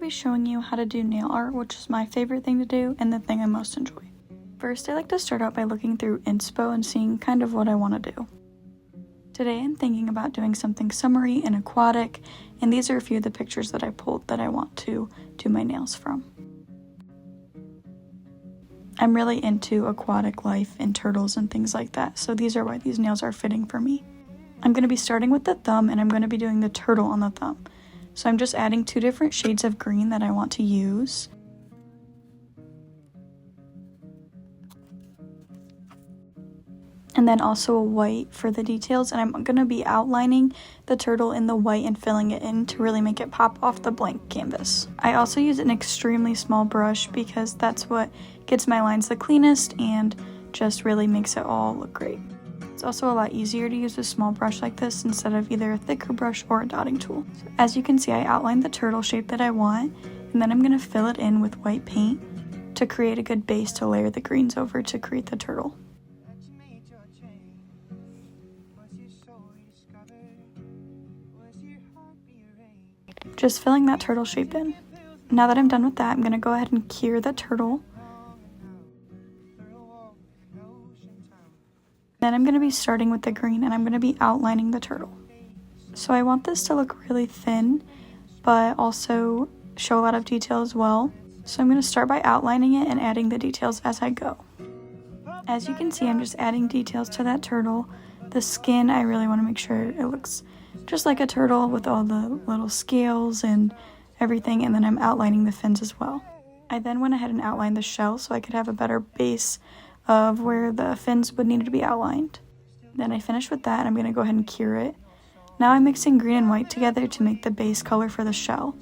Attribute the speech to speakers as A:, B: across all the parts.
A: be showing you how to do nail art, which is my favorite thing to do and the thing I most enjoy. First, I like to start out by looking through inspo and seeing kind of what I want to do. Today I'm thinking about doing something summery and aquatic, and these are a few of the pictures that I pulled that I want to do my nails from. I'm really into aquatic life and turtles and things like that, so these are why these nails are fitting for me. I'm going to be starting with the thumb, and I'm going to be doing the turtle on the thumb. So I'm just adding 2 different shades of green that I want to use. And then also a white for the details, and I'm going to be outlining the turtle in the white and filling it in to really make it pop off the blank canvas. I also use an extremely small brush because that's what gets my lines the cleanest and just really makes it all look great. It's also a lot easier to use a small brush like this instead of either a thicker brush or a dotting tool. So as you can see, I outlined the turtle shape that I want, and then I'm going to fill it in with white paint to create a good base to layer the greens over to create the turtle. Just filling that turtle shape in. Now that I'm done with that, I'm going to go ahead and cure the turtle. Then I'm going to be starting with the green, and I'm going to be outlining the turtle. So I want this to look really thin, but also show a lot of detail as well. So I'm going to start by outlining it and adding the details as I go. As you can see, I'm just adding details to that turtle. The skin, I really want to make sure it looks just like a turtle with all the little scales and everything, and then I'm outlining the fins as well. I then went ahead and outlined the shell so I could have a better base of where the fins would need to be outlined. Then I finished with that, and I'm going to go ahead and cure it. Now I'm mixing green and white together to make the base color for the shell.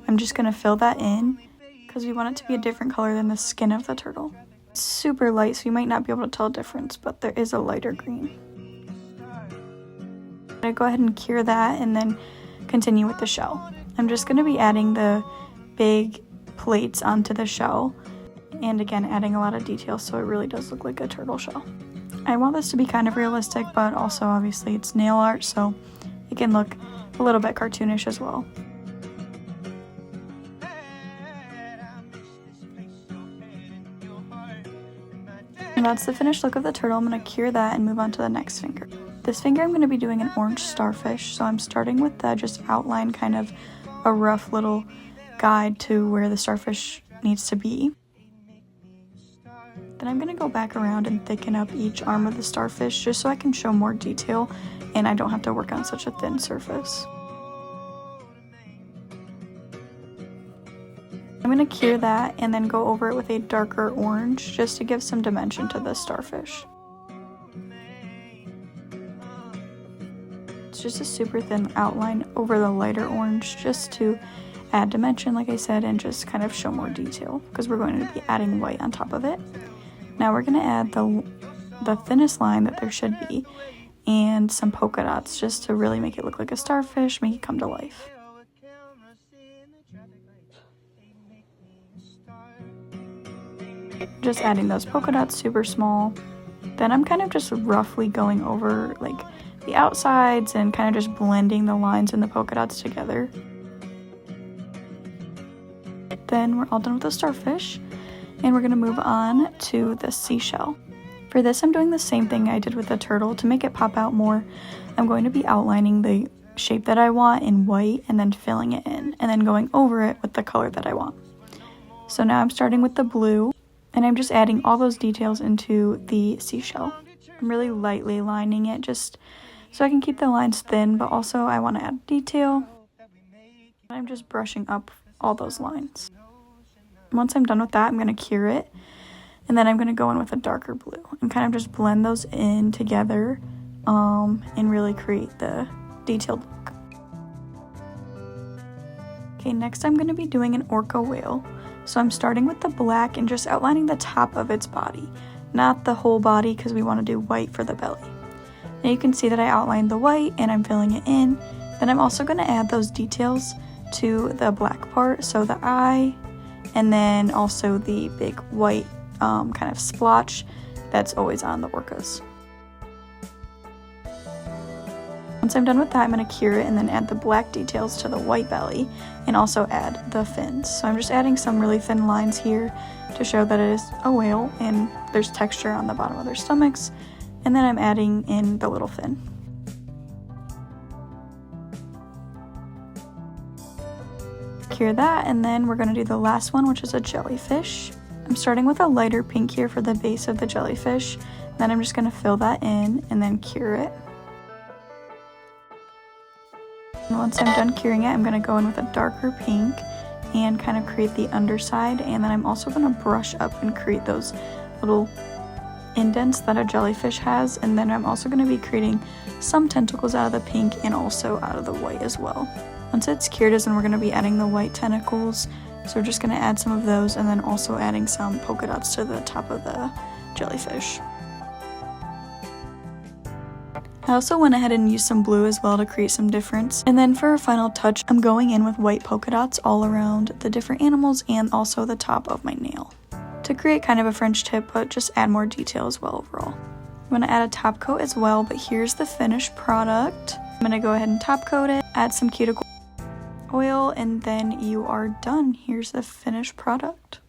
A: I'm just going to fill that in because we want it to be a different color than the skin of the turtle. It's super light, so you might not be able to tell a difference, but there is a lighter green. I go ahead and cure that and then continue with the shell. I'm just going to be adding the big plates onto the shell, and again adding a lot of detail so it really does look like a turtle shell. I want this to be kind of realistic, but also obviously it's nail art, so it can look a little bit cartoonish as well. And that's the finished look of the turtle. I'm going to cure that and move on to the next finger. This finger I'm going to be doing an orange starfish, so I'm starting with the just outline, kind of a rough little guide to where the starfish needs to be. Then I'm going to go back around and thicken up each arm of the starfish just so I can show more detail and I don't have to work on such a thin surface. I'm going to cure that and then go over it with a darker orange just to give some dimension to the starfish. It's just a super thin outline over the lighter orange just to add dimension, like I said, and just kind of show more detail because we're going to be adding white on top of it. Now we're going to add the thinnest line that there should be and some polka dots just to really make it look like a starfish, make it come to life. Just adding those polka dots super small. Then I'm kind of just roughly going over like the outsides and kind of just blending the lines and the polka dots together. Then we're all done with the starfish, and we're going to move on to the seashell. For this, I'm doing the same thing I did with the turtle. To make it pop out more, I'm going to be outlining the shape that I want in white and then filling it in, and then going over it with the color that I want. So now I'm starting with the blue, and I'm just adding all those details into the seashell. I'm really lightly lining it just so I can keep the lines thin, but also I want to add detail. I'm just brushing up all those lines. Once I'm done with that, I'm going to cure it, and then I'm going to go in with a darker blue and kind of just blend those in together and really create the detailed look. Okay, next I'm going to be doing an orca whale. So I'm starting with the black and just outlining the top of its body, not the whole body because we want to do white for the belly. Now you can see that I outlined the white and I'm filling it in. Then I'm also going to add those details to the black part, so the eye, and then also the big white kind of splotch that's always on the orcas. Once I'm done with that, I'm going to cure it and then add the black details to the white belly and also add the fins. So I'm just adding some really thin lines here to show that it is a whale and there's texture on the bottom of their stomachs. And then I'm adding in the little fin. Cure that, and then we're going to do the last one, which is a jellyfish. I'm starting with a lighter pink here for the base of the jellyfish. Then I'm just going to fill that in and then cure it. And once I'm done curing it, I'm going to go in with a darker pink and kind of create the underside. And then I'm also going to brush up and create those little indents that a jellyfish has. And then I'm also going to be creating some tentacles out of the pink and also out of the white as well. Once it's cured is when we're going to be adding the white tentacles. So we're just going to add some of those and then also adding some polka dots to the top of the jellyfish. I also went ahead and used some blue as well to create some difference. And then for a final touch, I'm going in with white polka dots all around the different animals and also the top of my nail to create kind of a French tip, but just add more detail as well overall. I'm going to add a top coat as well, but here's the finished product. I'm going to go ahead and top coat it, add some cuticle oil, and then you are done. Here's the finished product.